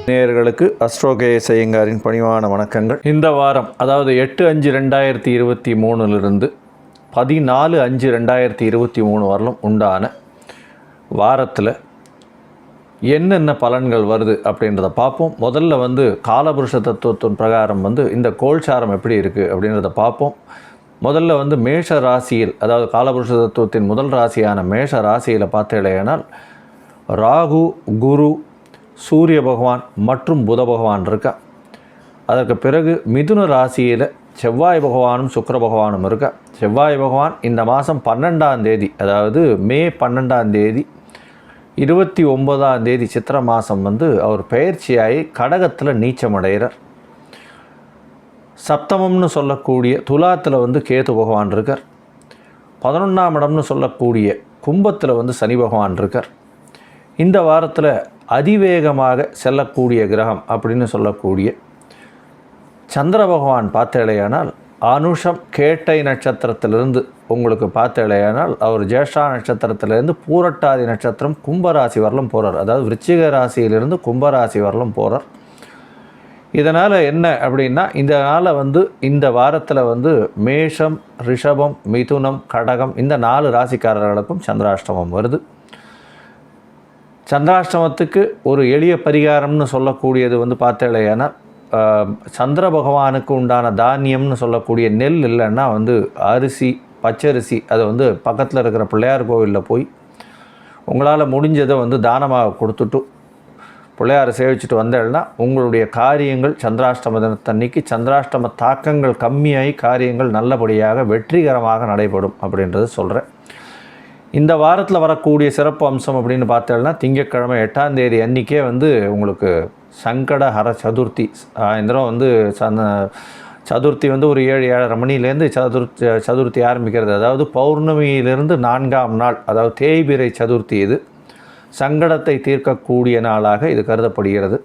நேயர்களுக்கு அஸ்ட்ரோகேஎஸ் ஐயங்காரின் பணிவான வணக்கங்கள். இந்த வாரம் அதாவது 8/5/2023 14/5/2023 வரலும் உண்டான வாரத்தில் என்னென்ன பலன்கள் வருது அப்படின்றத பார்ப்போம். முதல்ல காலபுருஷ தத்துவத்தின் பிரகாரம் இந்த கோல்சாரம் எப்படி இருக்குது அப்படின்றத பார்ப்போம். முதல்ல மேஷ ராசியில், அதாவது காலபுருஷ தத்துவத்தின் முதல் ராசியான மேஷ ராசியில் பார்த்தேனால் ராகு, குரு, சூரிய பகவான் மற்றும் புத பகவான் இருக்கா. அதற்கு பிறகு மிதுன ராசியில் செவ்வாய் பகவானும் சுக்கிர பகவானும் இருக்கா. செவ்வாய் பகவான் இந்த மாதம் 12ஆம் தேதி, அதாவது மே 12ஆம் தேதி 29ஆம் தேதி சித்திரை மாதம் அவர் பெயர்ச்சியாகி கடகத்தில் நீச்சமடைகிறார். சப்தமம்னு சொல்லக்கூடிய துலாத்தில் கேது பகவான் இருக்கார். 11ஆம் இடம்னு சொல்லக்கூடிய கும்பத்தில் சனி பகவான் இருக்கார். இந்த வாரத்தில் அதிவேகமாக செல்லக்கூடிய கிரகம் அப்படின்னு சொல்லக்கூடிய சந்திர பகவான் பார்த்தேலையானால் அனுஷம் கேட்டை நட்சத்திரத்திலிருந்து உங்களுக்கு பார்த்தேலையானால் அவர் ஜேஷ்டா நட்சத்திரத்திலிருந்து பூரட்டாதி நட்சத்திரம் கும்பராசி வரலும் போகிறார். அதாவது விருச்சிக ராசியிலிருந்து கும்பராசி வரலும் போகிறார். இதனால் என்ன அப்படின்னா, இதனால் இந்த வாரத்தில் மேஷம், ரிஷபம், மிதுனம், கடகம் இந்த 4 ராசிக்காரர்களுக்கும் சந்திராஷ்டமம் வருது. சந்திராஷ்டமத்துக்கு ஒரு எளிய பரிகாரம்னு சொல்லக்கூடியது பார்த்தேலையானா, சந்திர பகவானுக்கு உண்டான தானியம்னு சொல்லக்கூடிய நெல் இல்லைன்னா அரிசி, பச்சரிசி அதை பக்கத்தில் இருக்கிற பிள்ளையார் கோவிலில் போய் உங்களால் முடிஞ்சதை தானமாக கொடுத்துட்டு பிள்ளையாரை சேவிச்சுட்டு வந்தேன்னா உங்களுடைய காரியங்கள் சந்திராஷ்டம தினத்தன்னைக்கு சந்திராஷ்டம தாக்கங்கள் கம்மியாகி காரியங்கள் நல்லபடியாக வெற்றிகரமாக நடைபெறும் அப்படின்றது சொல்கிறேன். இந்த வாரத்தில் வரக்கூடிய சிறப்பு அம்சம் அப்படின்னு பார்த்தேன்னா, திங்கட்கிழமை 8ஆம் தேதி அன்றைக்கே உங்களுக்கு சங்கடஹர சதுர்த்தி. சாயந்தரம் சதுர்த்தி ஒரு 7-7:30 மணிலேருந்து சதுர்த்தி ஆரம்பிக்கிறது. அதாவது பௌர்ணமியிலிருந்து 4ஆம் நாள், அதாவது தேய்பிறை சதுர்த்தி. இது சங்கடத்தை தீர்க்கக்கூடிய நாளாக இது கருதப்படுகிறது.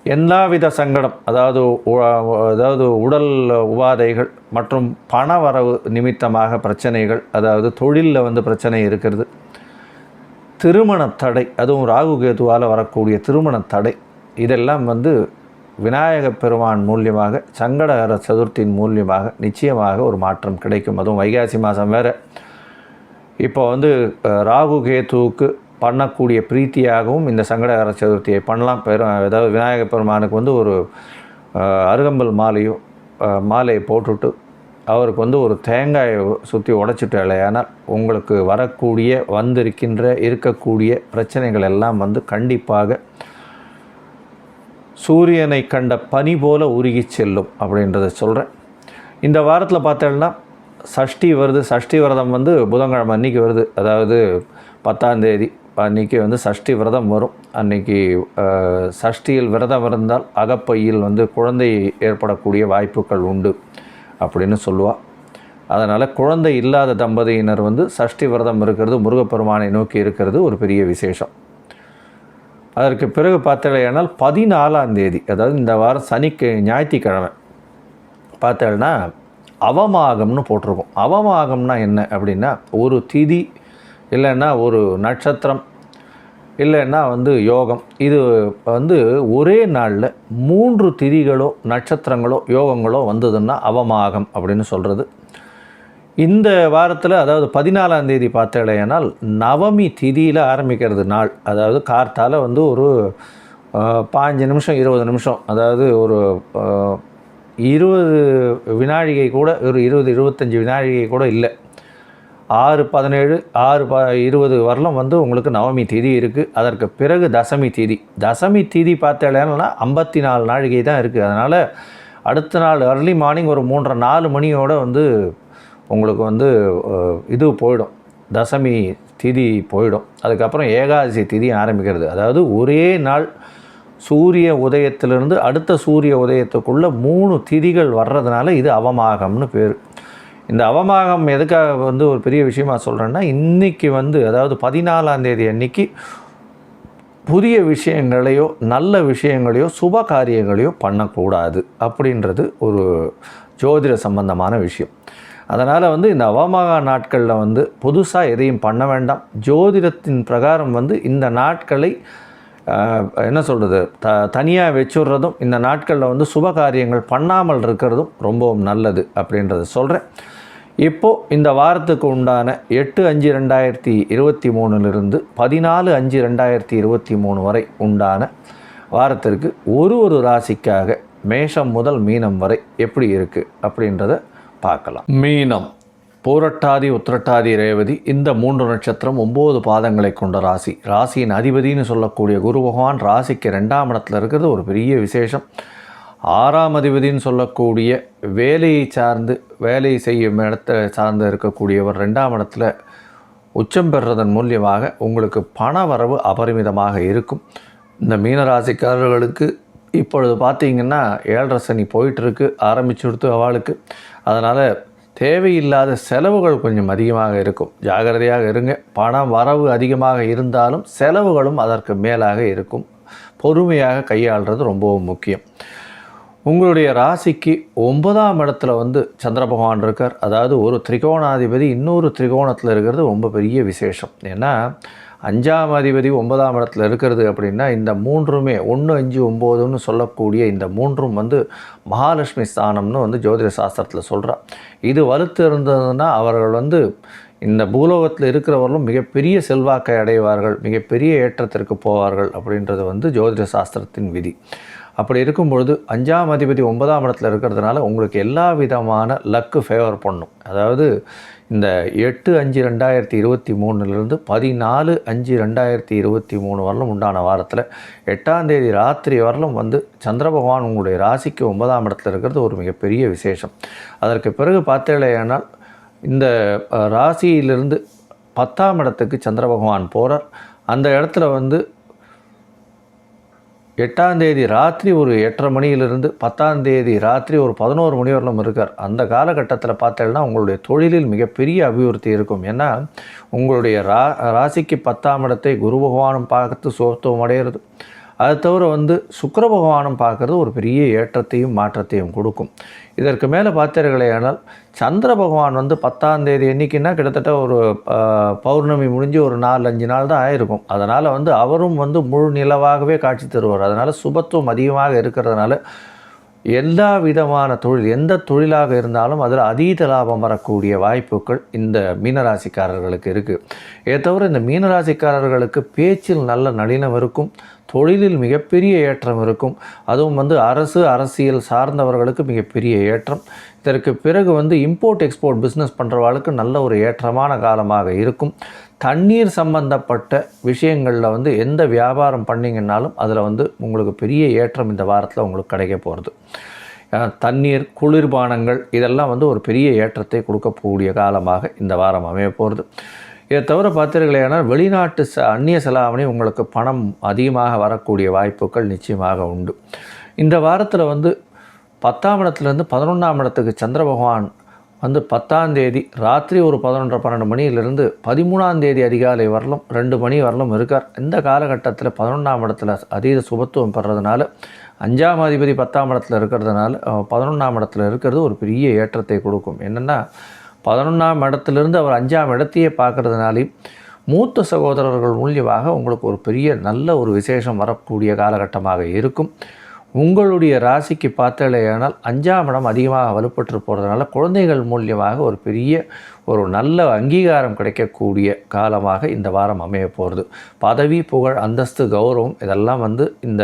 எல்லாவித சங்கடம், அதாவது உடல் உபாதைகள் மற்றும் பண வரவு நிமித்தமாக பிரச்சனைகள், அதாவது தொழிலில் பிரச்சனை இருக்கிறது, திருமண தடை, அதுவும் ராகு கேதுவால் வரக்கூடிய திருமண தடை, இதெல்லாம் விநாயக பெருமான் மூலியமாக சங்கடஹர சதுர்த்தியின் மூலியமாக நிச்சயமாக ஒரு மாற்றம் கிடைக்கும். அதுவும் வைகாசி மாதம் வேறு. இப்போ ராகு கேதுவுக்கு பண்ணக்கூடிய பிரீத்தியாகவும் இந்த சங்கடஹர சதுர்த்தியை பண்ணலாம். அதாவது விநாயகர் பெருமானுக்கு ஒரு அருகம்பல் மாலையை போட்டுட்டு அவருக்கு ஒரு தேங்காயை சுற்றி உடைச்சிட்டு இல்லையானால் உங்களுக்கு வரக்கூடிய இருக்கக்கூடிய பிரச்சனைகள் எல்லாம் கண்டிப்பாக சூரியனை கண்ட பனி போல உருகி செல்லும் அப்படின்றத சொல்கிறேன். இந்த வாரத்தில் பார்த்தோம்னா சஷ்டி வருது. சஷ்டி விரதம் புதன்கிழமை அன்றைக்கி வருது. அதாவது 10ஆம் தேதி அன்றைக்கி சஷ்டி விரதம் வரும். அன்றைக்கி சஷ்டியில் விரதம் இருந்தால் அகப்பையில் குழந்தை ஏற்படக்கூடிய வாய்ப்புகள் உண்டு அப்படின்னு சொல்லுவாள். அதனால் குழந்தை இல்லாத தம்பதியினர் சஷ்டி விரதம் இருக்கிறது, முருகப்பெருமானை நோக்கி இருக்கிறது ஒரு பெரிய விசேஷம். அதற்கு பிறகு பார்த்தேனால் 14ஆம் தேதி, அதாவது இந்த வாரம் ஞாயிற்றுக்கிழமை பார்த்தேன்னா அவமாகம்னு போட்டிருக்கோம். அவமாகம்னா என்ன அப்படின்னா, ஒரு திதி இல்லைன்னா ஒரு நட்சத்திரம் இல்லைன்னா யோகம். இது ஒரே நாளில் 3 திதிகளோ நட்சத்திரங்களோ யோகங்களோ வந்ததுன்னா அவமாகம் அப்படின்னு சொல்கிறது. இந்த வாரத்தில், அதாவது 14ஆம் தேதி பார்த்தேனால் நவமி திதியில் ஆரம்பிக்கிறது நாள். அதாவது கார்த்தால் ஒரு 15 நிமிஷம் 20 நிமிஷம், அதாவது ஒரு 20 வினாழிகை கூட, ஒரு 20-25 வினாழிகை கூட இல்லை, 6-17 6-20 வரலும் உங்களுக்கு நவமி திதி இருக்குது. அதற்கு பிறகு தசமி திதி பார்த்தேன்னா 54 நாழிகை தான் இருக்குது. அதனால் அடுத்த நாள் அர்லி மார்னிங் ஒரு 3:30-4 மணியோடு உங்களுக்கு இது போயிடும், தசமி திதி போயிடும். அதுக்கப்புறம் ஏகாதசி திதி ஆரம்பிக்கிறது. அதாவது ஒரே நாள் சூரிய உதயத்திலிருந்து அடுத்த சூரிய உதயத்துக்குள்ளே 3 திதிகள் வர்றதுனால இது அவமாகம்னு பேர். இந்த அவமாகம் எதுக்காக ஒரு பெரிய விஷயமா சொல்கிறேன்னா, இன்றைக்கி அதாவது 14ஆம் தேதி அன்றைக்கி புதிய விஷயங்களையோ நல்ல விஷயங்களையோ சுப காரியங்களையோ பண்ணக்கூடாது அப்படின்றது ஒரு ஜோதிட சம்பந்தமான விஷயம். அதனால் வந்து இந்த அவமகா நாட்களில் வந்து புதுசாக எதையும் பண்ண வேண்டாம். ஜோதிடத்தின் பிரகாரம் வந்து இந்த நாட்களை என்ன சொல்கிறது, தனியாக வச்சுடுறதும் இந்த நாட்களில் வந்து சுப காரியங்கள் பண்ணாமல் இருக்கிறதும் ரொம்பவும் நல்லது அப்படின்றத சொல்கிறேன். இப்போது இந்த வாரத்துக்கு உண்டான 8/5/2023 14/5/2023 வரை உண்டான வாரத்திற்கு ஒரு ராசிக்காக மேஷம் முதல் மீனம் வரை எப்படி இருக்குது அப்படின்றத பார்க்கலாம். மீனம் பூரட்டாதி உத்திரட்டாதி ரேவதி இந்த 3 நட்சத்திரம் 9 பாதங்களை கொண்ட ராசி. ராசியின் அதிபதினு சொல்லக்கூடிய குரு பகவான் ராசிக்கு 2ஆம் இடத்துல இருக்கிறது ஒரு பெரிய விசேஷம். 6ஆம் அதிபதினு சொல்லக்கூடிய வேலையை சார்ந்து வேலை செய்யும் இடத்தை சார்ந்து இருக்கக்கூடியவர் 2ஆம் இடத்துல உச்சம் பெறுறதன் மூலியமாக உங்களுக்கு பண வரவு அபரிமிதமாக இருக்கும். இந்த மீனராசிக்காரர்களுக்கு இப்பொழுது பார்த்திங்கன்னா 7.5 சனி போயிட்டுருக்கு, ஆரம்பிச்சுடுத்து அவளுக்கு. அதனால் தேவையில்லாத செலவுகள் கொஞ்சம் அதிகமாக இருக்கும், ஜாகிரதையாக இருங்க. பணம் வரவு அதிகமாக இருந்தாலும் செலவுகளும் அதற்கு மேலாக இருக்கும். பொறுமையாக கையாளுறது ரொம்பவும் முக்கியம். உங்களுடைய ராசிக்கு 9ஆம் இடத்துல வந்து சந்திர பகவான் இருக்கார். அதாவது ஒரு திரிகோணாதிபதி இன்னொரு திரிகோணத்தில் இருக்கிறது ரொம்ப பெரிய விசேஷம். ஏன்னா 5ஆம் அதிபதி 9ஆம் இடத்துல இருக்கிறது அப்படின்னா இந்த 3மே 1, 5, 9ன்னு சொல்லக்கூடிய இந்த 3ம் வந்து மகாலட்சுமி ஸ்தானம்னு வந்து ஜோதிட சாஸ்திரத்தில் சொல்கிறா. இது வலுத்து இருந்ததுன்னா அவர்கள் வந்து இந்த பூலோகத்தில் இருக்கிறவர்களும் மிகப்பெரிய செல்வாக்கை அடைவார்கள், மிகப்பெரிய ஏற்றத்திற்கு போவார்கள் அப்படின்றது வந்து ஜோதிட சாஸ்திரத்தின் விதி. அப்படி இருக்கும் பொழுது 5ஆம் அதிபதி 9ஆம் இடத்துல இருக்கிறதுனால உங்களுக்கு எல்லா விதமான லக்கு ஃபேவர் பண்ணும். அதாவது இந்த 8/5/2023 14/5/2023 வரலும் உண்டான வாரத்தில் 8ஆம் தேதி ராத்திரி வரலும் வந்து சந்திர பகவான் உங்களுடைய ராசிக்கு 9ஆம் இடத்துல இருக்கிறது ஒரு மிகப்பெரிய விசேஷம். அதற்கு பிறகு பார்த்தேனால் இந்த ராசியிலிருந்து 10ஆம் இடத்துக்கு சந்திர பகவான் போகிறார். அந்த இடத்துல வந்து 8ஆம் தேதி ராத்திரி ஒரு 8:30 மணியிலிருந்து 10ஆம் தேதி ராத்திரி ஒரு 11 மணி வரலும் இருக்கார். அந்த காலகட்டத்தில் பார்த்தேன்னா உங்களுடைய தொழிலில் மிகப்பெரிய அபிவிருத்தி இருக்கும். ஏன்னா உங்களுடைய ராசிக்கு 10ஆம் இடத்தை குரு பகவானும் பார்த்து சுகத்துவம் அடைகிறது. அது தவிர வந்து சுக்கிர பகவானும் பார்க்குறது ஒரு பெரிய ஏற்றத்தையும் மாற்றத்தையும் கொடுக்கும். இதற்கு மேலே பார்த்தீர்களேயானால் சந்திர பகவான் வந்து 10ஆம் தேதி என்றைக்குன்னா கிட்டத்தட்ட ஒரு பௌர்ணமி முடிஞ்சு ஒரு 4-5 நாள் தான் ஆயிருக்கும். அதனால் வந்து அவரும் வந்து முழு நிலவாகவே காட்சி தருவார். அதனால் சுபத்துவம் அதிகமாக இருக்கிறதுனால எல்லா விதமான தொழில் எந்த தொழிலாக இருந்தாலும் அதில் அதீத லாபம் வரக்கூடிய வாய்ப்புகள் இந்த மீனராசிக்காரர்களுக்கு இருக்குது. இதை தவிர இந்த மீனராசிக்காரர்களுக்கு பேச்சில் நல்ல நளினம் இருக்கும், தொழிலில் மிகப்பெரிய ஏற்றம் இருக்கும். அதுவும் வந்து அரசியல் சார்ந்தவர்களுக்கு மிகப்பெரிய ஏற்றம். இதற்கு பிறகு வந்து இம்போர்ட் எக்ஸ்போர்ட் பிஸ்னஸ் பண்ணுறவர்களுக்கு நல்ல ஒரு ஏற்றமான காலமாக இருக்கும். தண்ணீர் சம்பந்தப்பட்ட விஷயங்களில் வந்து எந்த வியாபாரம் பண்ணிங்கன்னாலும் அதில் வந்து உங்களுக்கு பெரிய ஏற்றம் இந்த வாரத்தில் உங்களுக்கு கிடைக்க போகிறது. தண்ணீர், குளிர்பானங்கள் இதெல்லாம் வந்து ஒரு பெரிய ஏற்றத்தை கொடுக்கக்கூடிய காலமாக இந்த வாரம் அமைய போகிறது. இதை தவிர பார்த்தீர்களேனால் வெளிநாட்டு அந்நிய செலாவணி உங்களுக்கு பணம் அதிகமாக வரக்கூடிய வாய்ப்புகள் நிச்சயமாக உண்டு. இந்த வாரத்தில் வந்து 10ஆம் இடத்துலேருந்து 11ஆம் இடத்துக்கு சந்திர பகவான் வந்து 10ஆம் தேதி ராத்திரி ஒரு 11:30-12 மணியிலிருந்து 13ஆம் தேதி அதிகாலை வரலும் 2 மணி வரலும் இருக்கார். இந்த காலகட்டத்தில் 11ஆம் இடத்துல அதீத சுபத்துவம் பெறதுனால 5ஆம் அதிபதி 10ஆம் இடத்துல இருக்கிறதுனால 11ஆம் இடத்துல இருக்கிறது ஒரு பெரிய ஏற்றத்தை கொடுக்கும். என்னென்னா 11ஆம் இடத்துலேருந்து அவர் 5ஆம் இடத்தையே பார்க்குறதுனாலையும் மூத்த சகோதரர்கள் மூலியமாக உங்களுக்கு ஒரு பெரிய நல்ல ஒரு விசேஷம் வரக்கூடிய காலகட்டமாக இருக்கும். உங்களுடைய ராசிக்கு பார்த்தலையானால் 5ஆம் இடம் அதிகமாக வலுப்பட்டு போகிறதுனால குழந்தைகள் மூலியமாக ஒரு பெரிய ஒரு நல்ல அங்கீகாரம் கிடைக்கக்கூடிய காலமாக இந்த வாரம் அமைய போகிறது. பதவி, புகழ், அந்தஸ்து, கௌரவம் இதெல்லாம் வந்து இந்த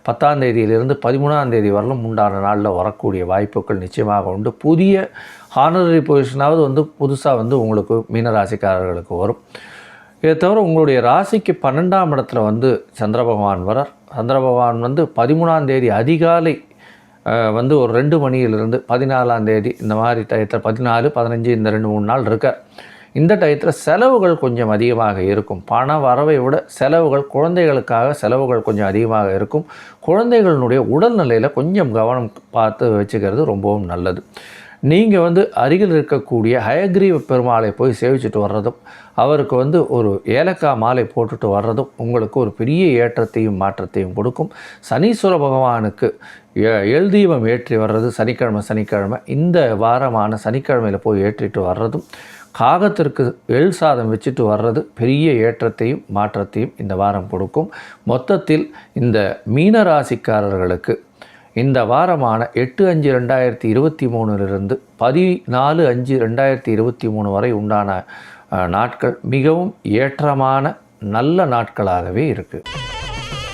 10ஆம் தேதியிலிருந்து 13ஆம் தேதி வரலும் உண்டான நாளில் வரக்கூடிய வாய்ப்புகள் நிச்சயமாக உண்டு. புதிய ஹானரரி பொசிஷனாவது வந்து புதுசாக வந்து உங்களுக்கு மீனராசிக்காரர்களுக்கு வரும். இதை தவிர உங்களுடைய ராசிக்கு 12ஆம் இடத்துல வந்து சந்திர பகவான் வரார். சந்திர பகவான் வந்து 13ஆம் தேதி அதிகாலை வந்து ஒரு 2 மணியிலிருந்து 14ஆம் தேதி இந்த மாதிரி டயத்தில் 14, 15 இந்த 2-3 நாள் இருக்கார். இந்த டயத்தில் செலவுகள் கொஞ்சம் அதிகமாக இருக்கும். பண வரவை விட செலவுகள், குழந்தைகளுக்காக செலவுகள் கொஞ்சம் அதிகமாக இருக்கும். குழந்தைகளுடைய உடல்நிலையில் கொஞ்சம் கவனம் பார்த்து வச்சுக்கிறது ரொம்பவும் நல்லது. நீங்கள் வந்து அருகில் இருக்கக்கூடிய ஹயக்ரீவ பெருமாளை போய் சேவிச்சுட்டு வர்றதும், அவருக்கு வந்து ஒரு ஏலக்காய் மாலை போட்டுட்டு வர்றதும் உங்களுக்கு ஒரு பெரிய ஏற்றத்தையும் மாற்றத்தையும் கொடுக்கும். சனீஸ்வர பகவானுக்கு எள் தீபம் ஏற்றி வர்றது சனிக்கிழமை இந்த வாரமான சனிக்கிழமையில் போய் ஏற்றிட்டு வர்றதும், காகத்திற்கு எள் சாதம் வச்சுட்டு வர்றது பெரிய ஏற்றத்தையும் மாற்றத்தையும் இந்த வாரம் கொடுக்கும். மொத்தத்தில் இந்த மீனராசிக்காரர்களுக்கு இந்த வாரமான 8/5/2023 14/5/2023 வரை உண்டான நாட்கள் மிகவும் ஏற்றமான நல்ல நாட்களாகவே இருக்குது.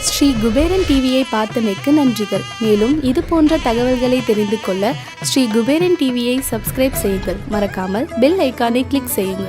ஸ்ரீ குபேரன் டிவியை பார்த்தமைக்கு நன்றிகள். மேலும் இது போன்ற தகவல்களை தெரிந்து கொள்ள ஸ்ரீ குபேரன் டிவியை சப்ஸ்கிரைப் செய்யுங்கள். மறக்காமல் பெல் ஐக்கானை கிளிக் செய்யுங்கள்.